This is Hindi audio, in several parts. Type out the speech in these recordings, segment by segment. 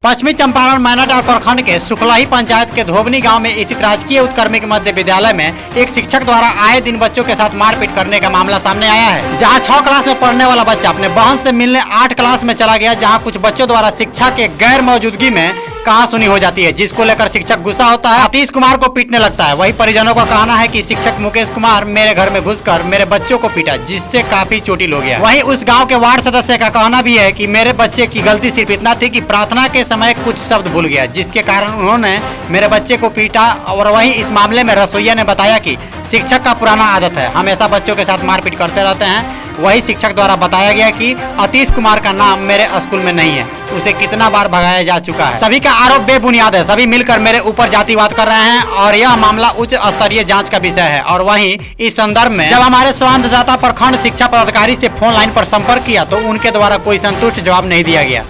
पश्चिमी चंपारण मैनाटार प्रखंड के सुखलाही पंचायत के धोबनी गांव में स्थित राजकीय उत्क्रमिक मध्य विद्यालय में एक शिक्षक द्वारा आए दिन बच्चों के साथ मारपीट करने का मामला सामने आया है। जहां 6 क्लास में पढ़ने वाला बच्चा अपने बहन से मिलने 8 क्लास में चला गया, जहां कुछ बच्चों द्वारा शिक्षा के गैर मौजूदगी में कहासुनी हो जाती है, जिसको लेकर शिक्षक गुस्सा होता है, आतिश कुमार को पीटने लगता है। वही परिजनों का कहना है कि शिक्षक मुकेश कुमार मेरे घर में घुसकर मेरे बच्चों को पीटा, जिससे काफी चोटिल हो गया। वहीं उस गांव के वार्ड सदस्य का कहना भी है कि मेरे बच्चे की गलती सिर्फ इतना थी कि प्रार्थना के समय कुछ शब्द भूल गया, जिसके कारण उन्होंने मेरे बच्चे को पीटा। और वहीं इस मामले में रसोईया ने बताया कि शिक्षक का पुराना आदत है, हमेशा बच्चों के साथ मारपीट करते रहते हैं। वही शिक्षक द्वारा बताया गया कि आतिश कुमार का नाम मेरे स्कूल में नहीं है, उसे कितना बार भगाया जा चुका है। सभी का आरोप बेबुनियाद है, सभी मिलकर मेरे ऊपर जातिवाद कर रहे हैं और यह मामला उच्च स्तरीय जांच का विषय है। और वहीं इस संदर्भ में जब हमारे संवाददाता प्रखंड शिक्षा पदाधिकारी से फोन लाइन पर संपर्क किया तो उनके द्वारा कोई संतुष्ट जवाब नहीं दिया गया।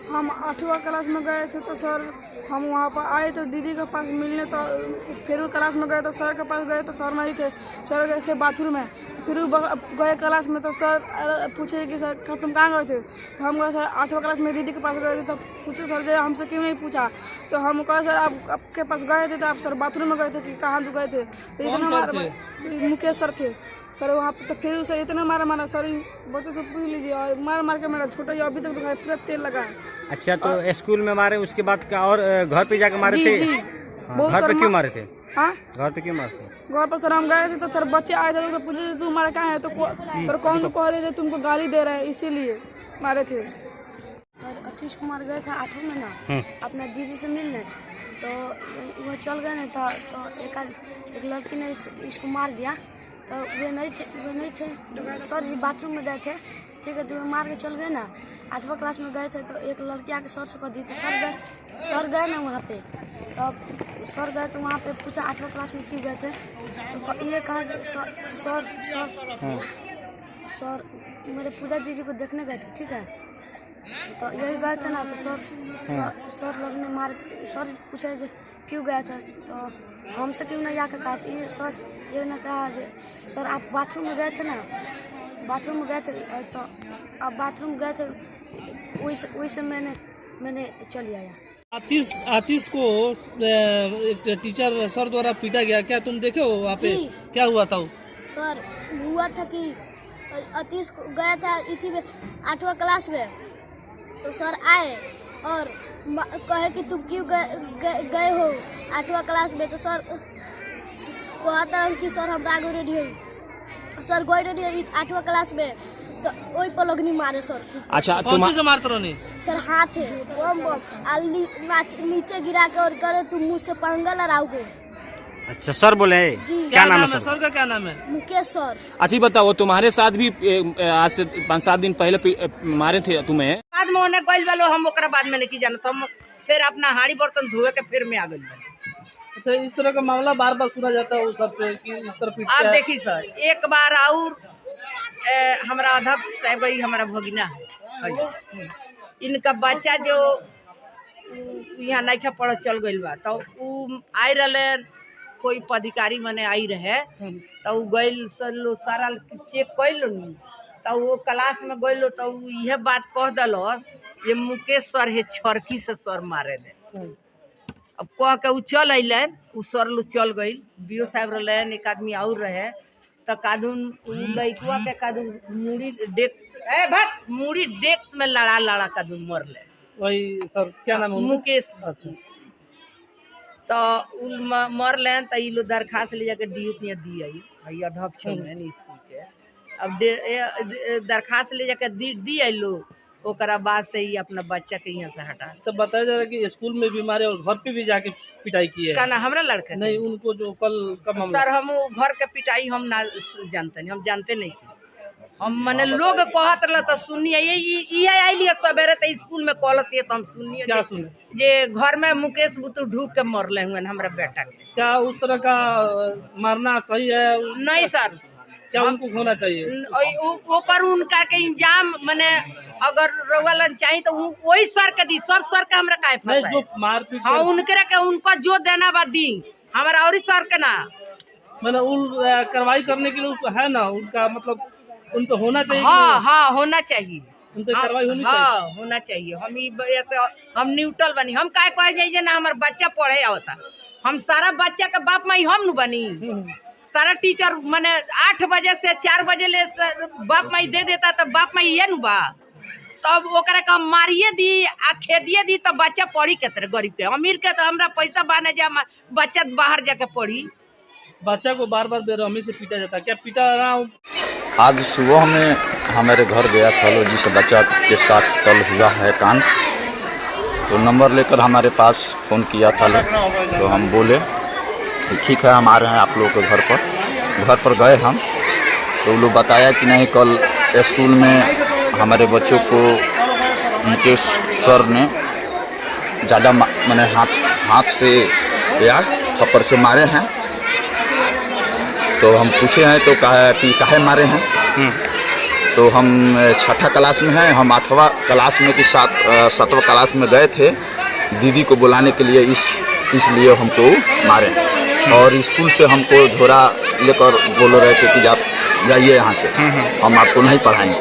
हम 8वीं क्लास में गए थे तो सर हम वहाँ पर आए तो दीदी के पास मिलने, तो फिर क्लास में गए तो सर के पास गए तो सर नहीं थे, सर गए थे बाथरूम में। फिर गए क्लास में तो सर पूछे कि सर तुम कहाँ गए थे, तो हम गए सर 8वीं क्लास में दीदी के पास गए थे। तो पूछे सर जो हमसे क्यों नहीं पूछा, तो हम कहे सर आपके पास गए थे तो आप सर बाथरूम में गए थे कि कहाँ तो गए थे, तो इतना मुकेश सर थे सर वहाँ पे। तो फिर उसे इतना मारा सर बच्चे से पूछ लीजिए, और मार के मेरा छोटा अभी तक तो पूरा तेल लगा है। अच्छा, तो स्कूल में मारे, उसके बाद का और घर पे जाके मारे थे? घर पे क्यों मारे थे? हाँ, घर पे क्यों मारे थे? घर पर सर हम गए थे तो सर बच्चे आए थे तो पूछे तू हमारा कहाँ है, तो सर कौन तो कह रहे थे तुमको गाली दे रहे हैं इसीलिए मारे थे। सर आतिश कुमार गए थे 8वीं में ना अपने दीदी से मिलने, तो वो चल गए ना, तो एक लड़की ने इसको मार दिया। तो वे नहीं थे सर जी बाथरूम में गए थे, ठीक है, तो वे मार के चल गए ना। 8वीं क्लास में गए थे तो एक लड़की आके सर से कह दी थी, सर गए ना वहाँ पे, तो सर गए तो वहाँ पे पूछा 8वीं क्लास में क्यों गए थे, तो ये कहा सर मेरे पूजा दीदी को देखने गए थे, ठीक है, तो यही गए थे ना। तो सर लोग ने मार, सर पूछे क्यों गया था, तो हमसे क्यों नहीं जाकर कहा, तो सर ये ने कहा सर आप बाथरूम में गए थे ना, बाथरूम में गए थे, तो आप बाथरूम गए थे वही से मैंने चली आया। आतिश को टीचर सर द्वारा पीटा गया, क्या तुम देखे हो वहाँ पे क्या हुआ था? सर हुआ था कि आतिश गया था इथी में 8वीं क्लास में, तो सर आए और कहे कि तुम क्यों गए हो 8वीं क्लास में, तो सर कहता कि सर हम आगे रेडी हो, सर गए रेडी 8वीं क्लास में, तो वही पर लोग नहीं मारे सर। अच्छा, कौन से मारते रहो? सर हाथ है बम नीचे गिरा के और करे तुम मुझसे पंगा लड़ाओगे। अच्छा, सर बोले क्या नाम है सर का? क्या नाम है? मुकेश सर। अच्छा बताओ, तुम्हारे साथ भी आज से 5-7 दिन पहले मारे थे तुम्हें? बाद में उन्हें गइल वालो हम ओकरा बाद में नहीं जानत, हम फिर अपना हाड़ी बर्तन धोए के फिर में आ गइल। अच्छा, इस तरह का मामला बार बार सुना जाता है सर से कि इस तरह पीटते हैं। आप देखिए सर, एक बार और हमारा अध्यक्ष साहब हमारा भगिना है, इनका बच्चा जो यहाँ नहीं पढ़ चल गइल बा, तो आई रहे कोई पदाधिकारी मने आई रहे, तो गइल सर सारा चेक कैल, तो वो क्लास में गइल तो यह बात कह दलस ये मुकेश सर है छरकी से सर मारे ले। अब कह के चल अलन, सर लो चल गई, बीओ साहब रहन, एक आदमी और रहे, तो कादून लड़कुआ के कादून मुड़ी डेस्क में लड़ा कादून मर ले। वही सर क्या नाम है? मुकेश। अच्छा, तो मर लेन, तो ये दरखास्त ले जाके डीओ के दी आई अध्यक्ष स्कूल के, अब दरखास्त ले जाके दी आई लोग, ओकरा बाद से ही अपना बच्चा के यहाँ से हटा। सब बताया जा रहा है कि स्कूल में भी मारे और घर पे भी जाके पिटाई की है। कहना हमरा लड़का नहीं, उनको जो कल का मामला सर हम घर के पिटाई हम ना जानते नहीं, हम जानते नहीं कि हम मने लोग कहत रहे तो सुनिए, ये आइलिए सवेरे तो स्कूल में कहलत ये तो हम सुनिए। क्या सुने? जे घर में मुकेश बुतु ढूक के मरले हुए हमारा बेटा के। क्या उस तरह का मारना सही है? नहीं सर, क्या उनको होना चाहिए? ऊपर उनका के इंजाम मने अगर रोगलन चाहिए तो वही सर के दी, सब सर के हमरा काहे फंसा जो मारपीट, हाँ उनके के उनको जो देना बा दी, हमारा और सर के ना मैंने कार्रवाई करने के लिए है ना, उनका मतलब उन पे होना चाहिए। हाँ हाँ होना चाहिए। उन पे कार्रवाई होनी चाहिए। हाँ होना चाहिए। हम ऐसे हम न्यूट्रल बनी। हम काय कहे जाइए ना हमारे बच्चा पढ़े आवता, हम सारा बच्चा के बाप माई हम न बनी। सारा टीचर माने 8 बजे से 4 बजे ले बाप माई दे देता तो बाप माई ये न बा, तब ओकरा के हम मारिए दी आ खेदिए दी तो बच्चा पढ़ी के तरह। गरीब के अमीर के तो हमरा पैसा बाने जा बच्चा बाहर जाके पढ़ी। बच्चा को बार बार बेरहमी से पीटा जाता है, क्या पीटा रहा हूँ? आज सुबह में हमारे घर गया था लो जिस बच्चा के साथ कल हुआ है कांड, तो नंबर लेकर हमारे पास फ़ोन किया था लोग, तो हम बोले ठीक है हम आ रहे हैं आप लोगों के घर पर गए हम, तो लोग बताया कि नहीं कल स्कूल में हमारे बच्चों को उनके सर ने ज़्यादा मैंने हाथ से या थप्पड़ से मारे हैं। तो हम पूछे हैं तो कहा कि काहे मारे हैं, तो हम 6ठा क्लास में हैं, हम 8वां क्लास में कि 7वां क्लास में गए थे दीदी को बुलाने के लिए, इसलिए हमको मारे। और स्कूल से हमको झोरा लेकर बोल रहे थे कि आप जाइए यहाँ से, हम आपको नहीं पढ़ाएंगे।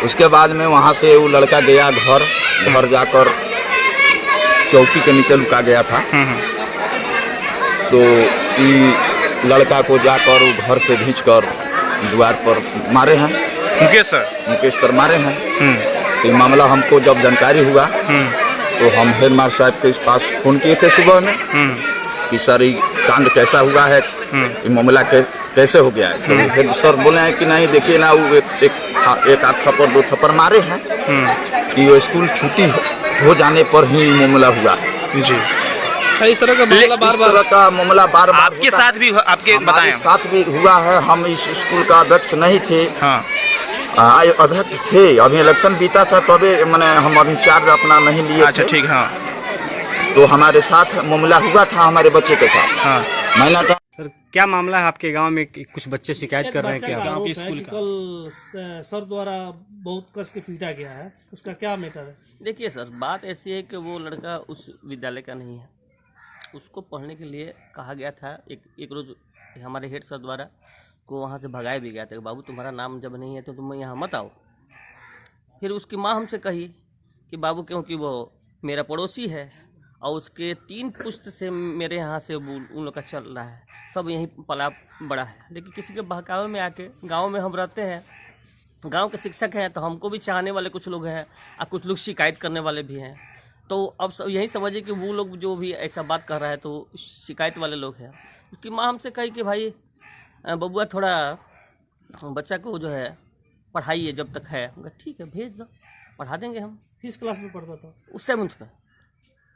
उसके बाद में वहाँ से वो लड़का गया घर जाकर चौकी के नीचे लुका गया था, तो लड़का को जाकर वो घर से खींचकर द्वार पर मारे हैं। मुकेश सर मारे हैं। तो मामला हमको जब जानकारी हुआ तो हम हेड मास्टर साहब के पास फ़ोन किए थे सुबह में कि सर ये कांड कैसा हुआ है, ये मामला कैसे हो गया है। तो हेड सर बोले हैं कि नहीं देखिए ना वो एक आध थप्पड़ 2 थप्पड़ मारे हैं कि वो स्कूल छुट्टी हो जाने पर ही मामला हुआ जी। इस तरह का मामला बार बार आपके साथ भी आपके हमारे साथ भी हुआ है। हम इस स्कूल का अध्यक्ष नहीं थे, अध्यक्ष थे, अभी इलेक्शन बीता था तभी मैंने हम अभी चार्ज अपना नहीं लिए। अच्छा ठीक। हाँ तो हमारे साथ मामला हुआ था हमारे बच्चे के साथ। महिला का सर क्या मामला है आपके गांव में कि कुछ बच्चे शिकायत कर रहे हैं क्या? गांव के स्कूल का कल सर द्वारा बहुत कस के पीटा गया है, उसका क्या मैटर है? देखिए सर, बात ऐसी है कि वो लड़का उस विद्यालय का नहीं है, उसको पढ़ने के लिए कहा गया था। एक रोज़ हमारे हेड सर द्वारा को वहाँ से भगाया भी गया था, बाबू तुम्हारा नाम जब नहीं है तो तुम यहाँ मत आओ। फिर उसकी माँ हमसे कही कि बाबू क्योंकि वो मेरा पड़ोसी है और उसके 3 पुश्त से मेरे यहाँ से उन लोग का चल रहा है, सब यहीं पला बड़ा है। लेकिन किसी के बहकावे में आके, गाँव में हम रहते हैं, गाँव के शिक्षक हैं, तो हमको भी चाहने वाले कुछ लोग हैं और कुछ लोग शिकायत करने वाले भी हैं। तो अब सब यही समझिए कि वो लोग जो भी ऐसा बात कर रहा है तो शिकायत वाले लोग हैं। उसकी माँ हमसे कही कि भाई बबुआ थोड़ा बच्चा को जो है पढ़ाइए जब तक है। ठीक है भेज दो, पढ़ा देंगे हम। किस क्लास में पढ़ता था? उस 7th में,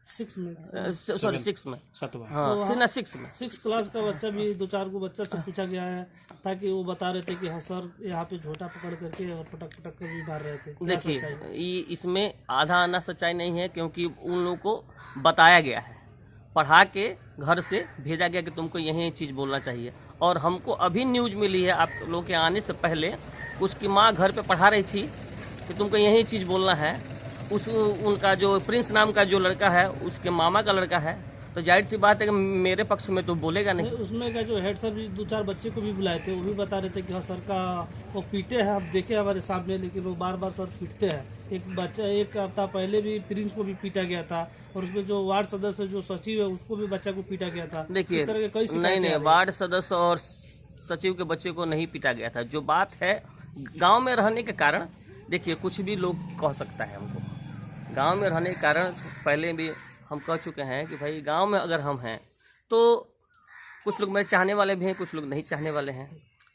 6 में, सॉरी 6 में, 7वां। हाँ ना 6 में। 6 क्लास का बच्चा भी 2-4 को बच्चा से पूछा गया है, ताकि वो बता रहे थे कि हाँ सर यहाँ पे झोटा पकड़ करके और पटक कर भी मार रहे थे। देखिए इसमें आधा आना सच्चाई नहीं है, क्योंकि उन लोगों को बताया गया है, पढ़ा के घर से भेजा गया कि तुमको यही चीज़ बोलना चाहिए। और हमको अभी न्यूज़ मिली है आप लोगों के आने से पहले, उसकी माँ घर पे पढ़ा रही थी कि तुमको यही चीज़ बोलना है। उनका जो प्रिंस नाम का जो लड़का है उसके मामा का लड़का है, तो जाहिर सी बात है कि मेरे पक्ष में तो बोलेगा नहीं। उसमें का जो हेड सर भी 2-4 बच्चे को भी बुलाए थे, वो भी बता रहे थे कि हाँ सर का वो पीटे हैं, आप देखे हमारे सामने, लेकिन वो बार बार सर पीटते हैं। एक बच्चा 1 हफ्ता पहले भी प्रिंस को भी पीटा गया था, और उसमें जो वार्ड सदस्य जो सचिव है उसको भी बच्चा को पीटा गया था। देखिए नहीं, वार्ड सदस्य और सचिव के बच्चे को नहीं पीटा गया था। जो बात है गाँव में रहने के कारण, देखिए कुछ भी लोग कह सकता है हमको, गांव में रहने के कारण पहले भी हम कह चुके हैं कि भाई गांव में अगर हम हैं तो कुछ लोग मेरे चाहने वाले भी हैं, कुछ लोग नहीं चाहने वाले हैं।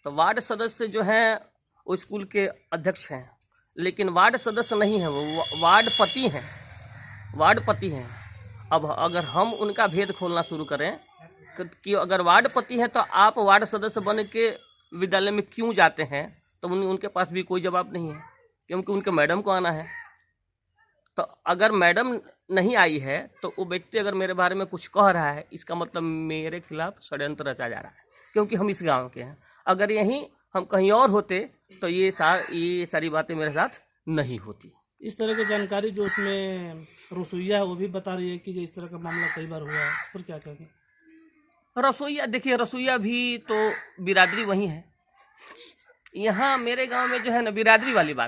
तो वार्ड सदस्य जो हैं वो स्कूल के अध्यक्ष हैं, लेकिन वार्ड सदस्य नहीं हैं, वो वार्ड पति हैं। अब अगर हम उनका भेद खोलना शुरू करें कि अगर वार्ड पति हैं तो आप वार्ड सदस्य बन के विद्यालय में क्यों जाते हैं, तो उनके पास भी कोई जवाब नहीं है, क्योंकि उनके मैडम को आना है। तो अगर मैडम नहीं आई है तो वो व्यक्ति अगर मेरे बारे में कुछ कह रहा है, इसका मतलब मेरे खिलाफ षड्यंत्र रचा जा रहा है, क्योंकि हम इस गांव के हैं। अगर यहीं हम कहीं और होते तो ये सारी बातें मेरे साथ नहीं होती। इस तरह की जानकारी जो उसमें रसोईया है वो भी बता रही है कि इस तरह का मामला कई बार हुआ है, उस पर क्या कहेंगे? रसोईया, देखिए रसोईया भी तो बिरादरी वही है। यहाँ मेरे गाँव में जो है ना बिरादरी वाली बात